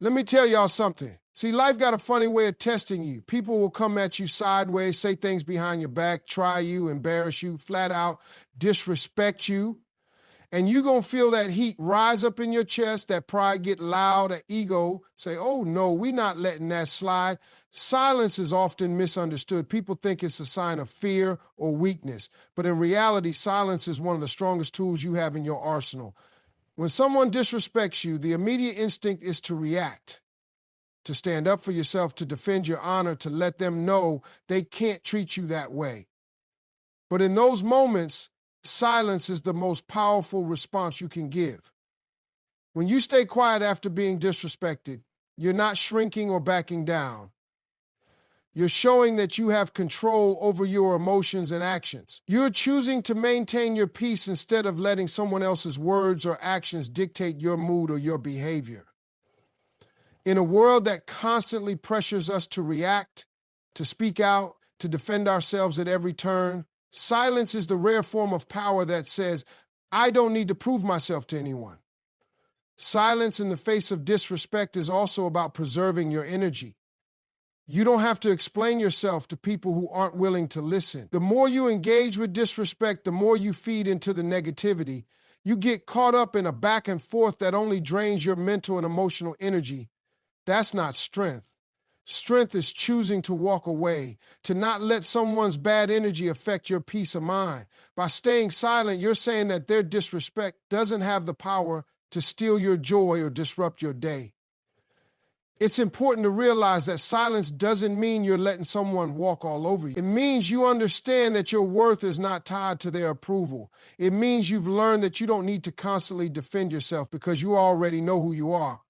Let me tell y'all something. See, life got a funny way of testing you. People will come at you sideways, say things behind your back, try you, embarrass you, flat out disrespect you. And you're going to feel that heat rise up in your chest, that pride get loud, that ego say, oh no, we're not letting that slide. Silence is often misunderstood. People think it's a sign of fear or weakness. But in reality, silence is one of the strongest tools you have in your arsenal. When someone disrespects you, the immediate instinct is to react, to stand up for yourself, to defend your honor, to let them know they can't treat you that way. But in those moments, silence is the most powerful response you can give. When you stay quiet after being disrespected, you're not shrinking or backing down. You're showing that you have control over your emotions and actions. You're choosing to maintain your peace instead of letting someone else's words or actions dictate your mood or your behavior. In a world that constantly pressures us to react, to speak out, to defend ourselves at every turn, silence is the rare form of power that says, I don't need to prove myself to anyone. Silence in the face of disrespect is also about preserving your energy. You don't have to explain yourself to people who aren't willing to listen. The more you engage with disrespect, the more you feed into the negativity. You get caught up in a back and forth that only drains your mental and emotional energy. That's not strength. Strength is choosing to walk away, to not let someone's bad energy affect your peace of mind. By staying silent, you're saying that their disrespect doesn't have the power to steal your joy or disrupt your day. It's important to realize that silence doesn't mean you're letting someone walk all over you. It means you understand that your worth is not tied to their approval. It means you've learned that you don't need to constantly defend yourself because you already know who you are.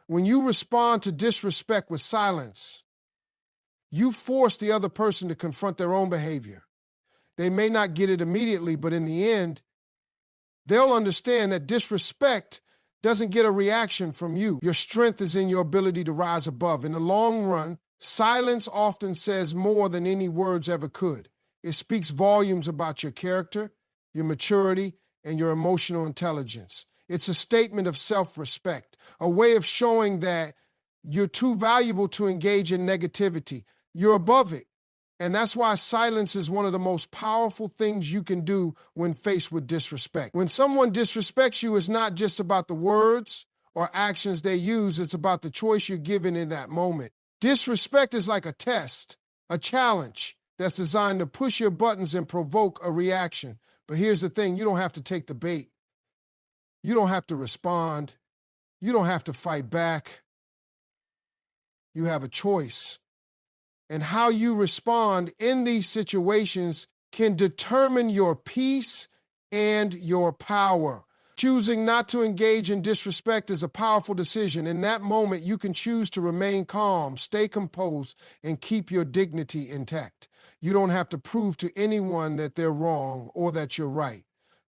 When you respond to disrespect with silence, you force the other person to confront their own behavior. They may not get it immediately, but in the end, they'll understand that disrespect doesn't get a reaction from you. Your strength is in your ability to rise above. In the long run, silence often says more than any words ever could. It speaks volumes about your character, your maturity, and your emotional intelligence. It's a statement of self-respect, a way of showing that you're too valuable to engage in negativity. You're above it. And that's why silence is one of the most powerful things you can do when faced with disrespect. When someone disrespects you, it's not just about the words or actions they use, it's about the choice you're given in that moment. Disrespect is like a test, a challenge that's designed to push your buttons and provoke a reaction. But here's the thing, you don't have to take the bait. You don't have to respond. You don't have to fight back. You have a choice. And how you respond in these situations can determine your peace and your power. Choosing not to engage in disrespect is a powerful decision. In that moment, you can choose to remain calm, stay composed, and keep your dignity intact. You don't have to prove to anyone that they're wrong or that you're right.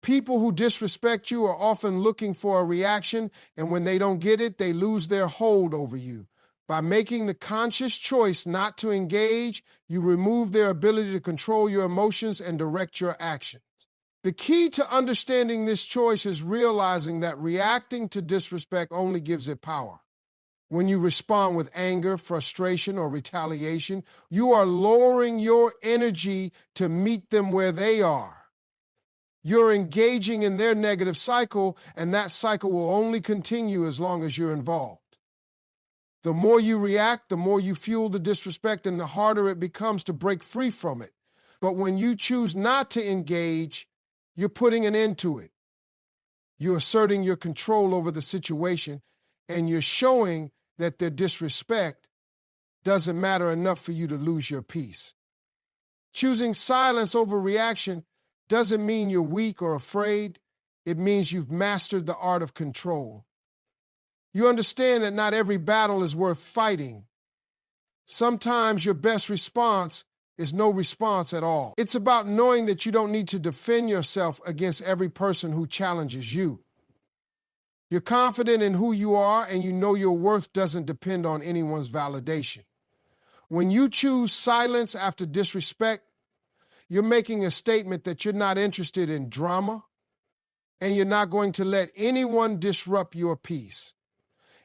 People who disrespect you are often looking for a reaction, and when they don't get it, they lose their hold over you. By making the conscious choice not to engage, you remove their ability to control your emotions and direct your actions. The key to understanding this choice is realizing that reacting to disrespect only gives it power. When you respond with anger, frustration, or retaliation, you are lowering your energy to meet them where they are. You're engaging in their negative cycle, and that cycle will only continue as long as you're involved. The more you react, the more you fuel the disrespect, and the harder it becomes to break free from it. But when you choose not to engage, you're putting an end to it. You're asserting your control over the situation, and you're showing that their disrespect doesn't matter enough for you to lose your peace. Choosing silence over reaction doesn't mean you're weak or afraid. It means you've mastered the art of control. You understand that not every battle is worth fighting. Sometimes your best response is no response at all. It's about knowing that you don't need to defend yourself against every person who challenges you. You're confident in who you are, and you know your worth doesn't depend on anyone's validation. When you choose silence after disrespect, you're making a statement that you're not interested in drama, and you're not going to let anyone disrupt your peace.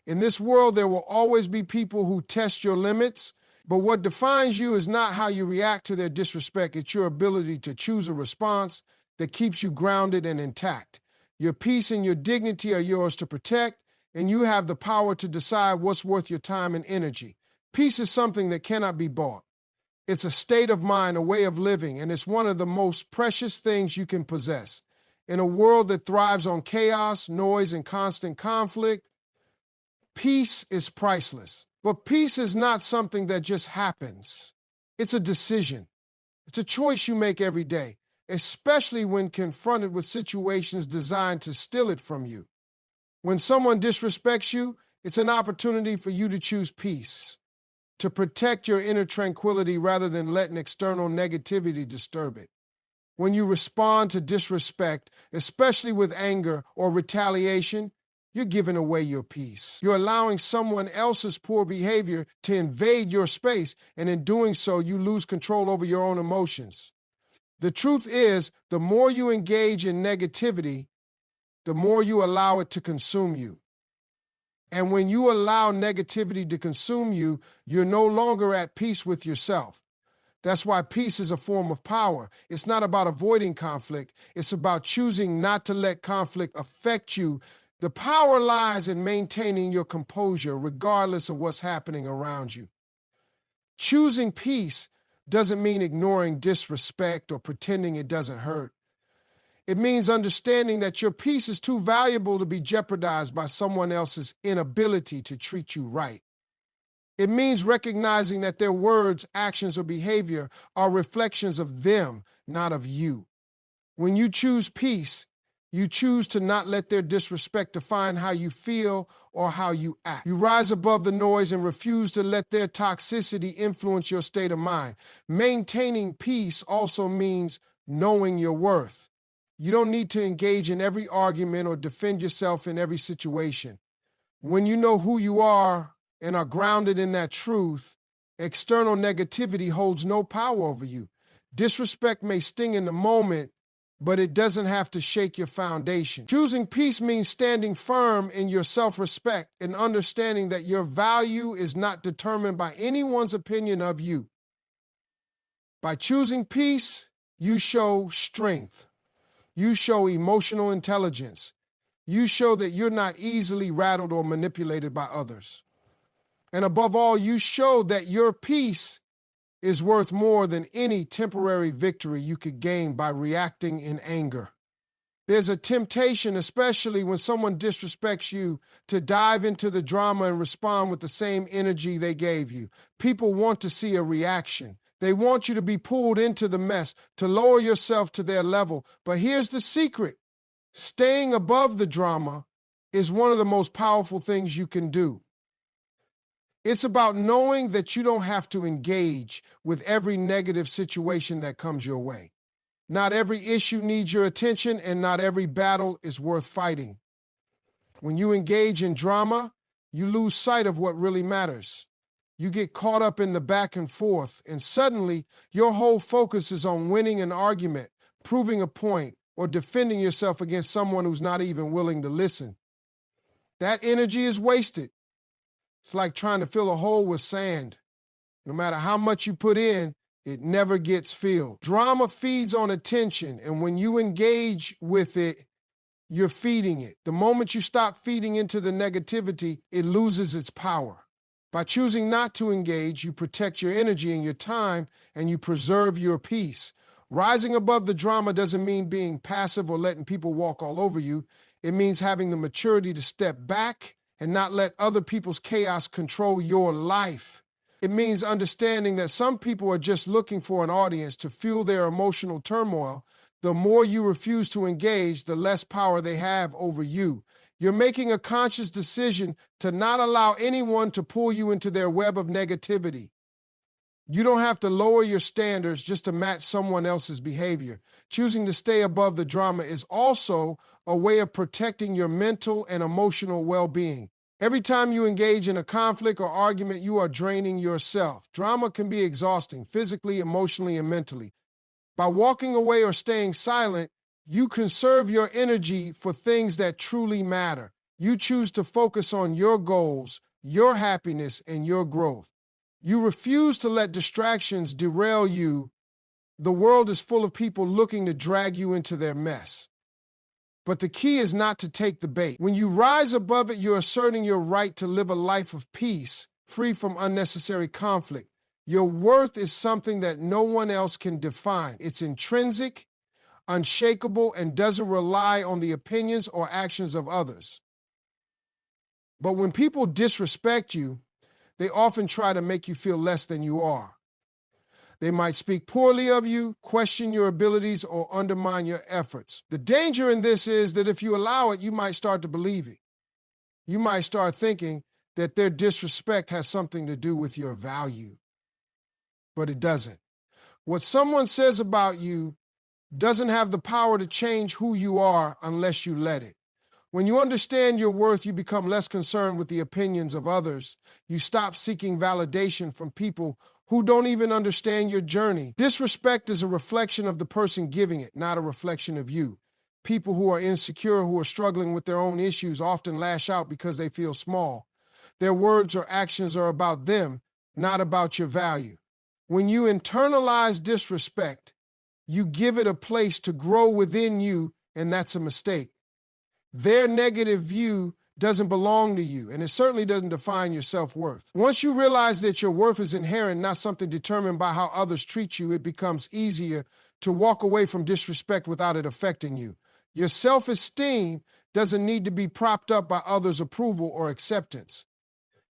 In this world, there will always be people who test your limits, but what defines you is not how you react to their disrespect. It's your ability to choose a response that keeps you grounded and intact. Your peace and your dignity are yours to protect, and you have the power to decide what's worth your time and energy. Peace is something that cannot be bought. It's a state of mind, a way of living, and it's one of the most precious things you can possess. In a world that thrives on chaos, noise, and constant conflict, peace is priceless. But peace is not something that just happens. It's a decision. It's a choice you make every day, especially when confronted with situations designed to steal it from you. When someone disrespects you, it's an opportunity for you to choose peace, to protect your inner tranquility rather than letting external negativity disturb it. When you respond to disrespect, especially with anger or retaliation, you're giving away your peace. You're allowing someone else's poor behavior to invade your space, and in doing so, you lose control over your own emotions. The truth is, the more you engage in negativity, the more you allow it to consume you. And when you allow negativity to consume you, you're no longer at peace with yourself. That's why peace is a form of power. It's not about avoiding conflict. It's about choosing not to let conflict affect you. The power lies in maintaining your composure regardless of what's happening around you. Choosing peace doesn't mean ignoring disrespect or pretending it doesn't hurt. It means understanding that your peace is too valuable to be jeopardized by someone else's inability to treat you right. It means recognizing that their words, actions, or behavior are reflections of them, not of you. When you choose peace, you choose to not let their disrespect define how you feel or how you act. You rise above the noise and refuse to let their toxicity influence your state of mind. Maintaining peace also means knowing your worth. You don't need to engage in every argument or defend yourself in every situation. When you know who you are and are grounded in that truth, external negativity holds no power over you. Disrespect may sting in the moment, but it doesn't have to shake your foundation. Choosing peace means standing firm in your self-respect and understanding that your value is not determined by anyone's opinion of you. By choosing peace, you show strength. You show emotional intelligence. You show that you're not easily rattled or manipulated by others. And above all, you show that your peace is worth more than any temporary victory you could gain by reacting in anger. There's a temptation, especially when someone disrespects you, to dive into the drama and respond with the same energy they gave you. People want to see a reaction. They want you to be pulled into the mess, to lower yourself to their level. But here's the secret. Staying above the drama is one of the most powerful things you can do. It's about knowing that you don't have to engage with every negative situation that comes your way. Not every issue needs your attention, and not every battle is worth fighting. When you engage in drama, you lose sight of what really matters. You get caught up in the back and forth, and suddenly your whole focus is on winning an argument, proving a point, or defending yourself against someone who's not even willing to listen. That energy is wasted. It's like trying to fill a hole with sand. No matter how much you put in, it never gets filled. Drama feeds on attention, and when you engage with it, you're feeding it. The moment you stop feeding into the negativity, it loses its power. By choosing not to engage, you protect your energy and your time, and you preserve your peace. Rising above the drama doesn't mean being passive or letting people walk all over you. It means having the maturity to step back and not let other people's chaos control your life. It means understanding that some people are just looking for an audience to fuel their emotional turmoil. The more you refuse to engage, the less power they have over you. You're making a conscious decision to not allow anyone to pull you into their web of negativity. You don't have to lower your standards just to match someone else's behavior. Choosing to stay above the drama is also a way of protecting your mental and emotional well-being. Every time you engage in a conflict or argument, you are draining yourself. Drama can be exhausting, physically, emotionally, and mentally. By walking away or staying silent, you conserve your energy for things that truly matter. You choose to focus on your goals, your happiness, and your growth. You refuse to let distractions derail you. The world is full of people looking to drag you into their mess. But the key is not to take the bait. When you rise above it, you're asserting your right to live a life of peace, free from unnecessary conflict. Your worth is something that no one else can define. It's intrinsic, unshakable, and doesn't rely on the opinions or actions of others. But when people disrespect you, they often try to make you feel less than you are. They might speak poorly of you, question your abilities, or undermine your efforts. The danger in this is that if you allow it, you might start to believe it. You might start thinking that their disrespect has something to do with your value. But it doesn't. What someone says about you doesn't have the power to change who you are unless you let it. When you understand your worth, you become less concerned with the opinions of others. You stop seeking validation from people who don't even understand your journey. Disrespect is a reflection of the person giving it, not a reflection of you. People who are insecure, who are struggling with their own issues, often lash out because they feel small. Their words or actions are about them, not about your value. When you internalize disrespect, you give it a place to grow within you, and that's a mistake. Their negative view doesn't belong to you, and it certainly doesn't define your self-worth. Once you realize that your worth is inherent, not something determined by how others treat you, it becomes easier to walk away from disrespect without it affecting you. Your self-esteem doesn't need to be propped up by others' approval or acceptance.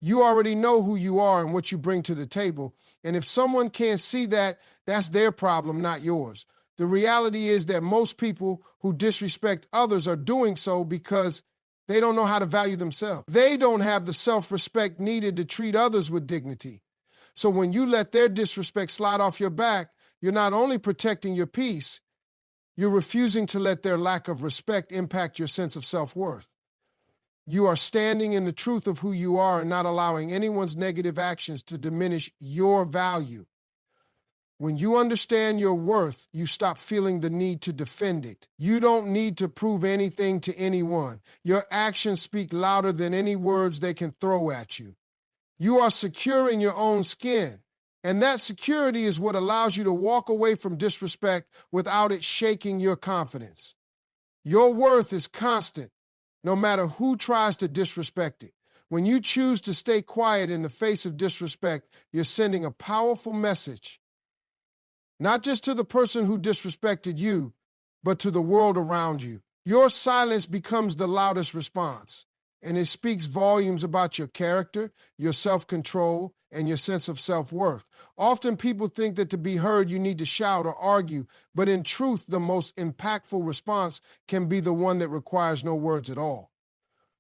You already know who you are and what you bring to the table, and if someone can't see that, that's their problem, not yours. The reality is that most people who disrespect others are doing so because they don't know how to value themselves. They don't have the self-respect needed to treat others with dignity. So when you let their disrespect slide off your back, you're not only protecting your peace, you're refusing to let their lack of respect impact your sense of self-worth. You are standing in the truth of who you are and not allowing anyone's negative actions to diminish your value. When you understand your worth, you stop feeling the need to defend it. You don't need to prove anything to anyone. Your actions speak louder than any words they can throw at you. You are secure in your own skin, and that security is what allows you to walk away from disrespect without it shaking your confidence. Your worth is constant, no matter who tries to disrespect it. When you choose to stay quiet in the face of disrespect, you're sending a powerful message. Not just to the person who disrespected you, but to the world around you. Your silence becomes the loudest response, and it speaks volumes about your character, your self-control, and your sense of self-worth. Often people think that to be heard, you need to shout or argue, but in truth, the most impactful response can be the one that requires no words at all.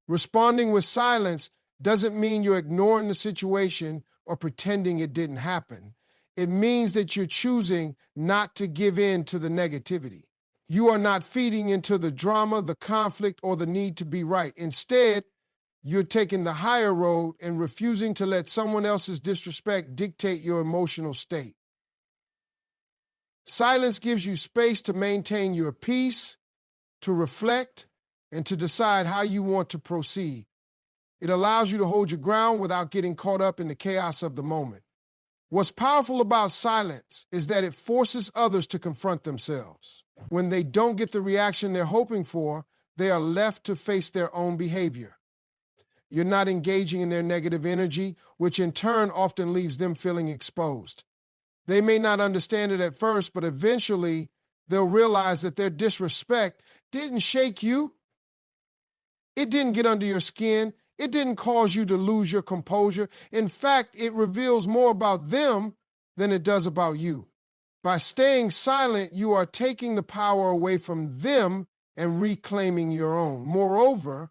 Responding with silence doesn't mean you're ignoring the situation or pretending it didn't happen. It means that you're choosing not to give in to the negativity. You are not feeding into the drama, the conflict, or the need to be right. Instead, you're taking the higher road and refusing to let someone else's disrespect dictate your emotional state. Silence gives you space to maintain your peace, to reflect, and to decide how you want to proceed. It allows you to hold your ground without getting caught up in the chaos of the moment. What's powerful about silence is that it forces others to confront themselves. When they don't get the reaction they're hoping for, they are left to face their own behavior. You're not engaging in their negative energy, which in turn often leaves them feeling exposed. They may not understand it at first, but eventually they'll realize that their disrespect didn't shake you. It didn't get under your skin. It didn't cause you to lose your composure. In fact, it reveals more about them than it does about you. By staying silent, you are taking the power away from them and reclaiming your own. Moreover,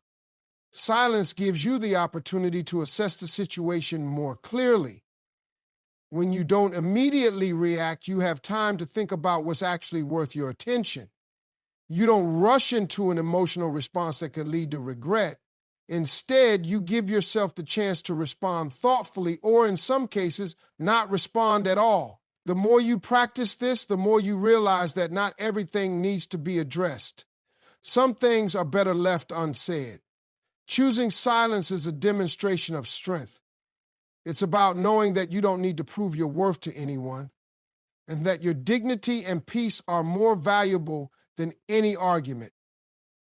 silence gives you the opportunity to assess the situation more clearly. When you don't immediately react, you have time to think about what's actually worth your attention. You don't rush into an emotional response that could lead to regret. Instead, you give yourself the chance to respond thoughtfully, or in some cases, not respond at all. The more you practice this, the more you realize that not everything needs to be addressed. Some things are better left unsaid. Choosing silence is a demonstration of strength. It's about knowing that you don't need to prove your worth to anyone and that your dignity and peace are more valuable than any argument.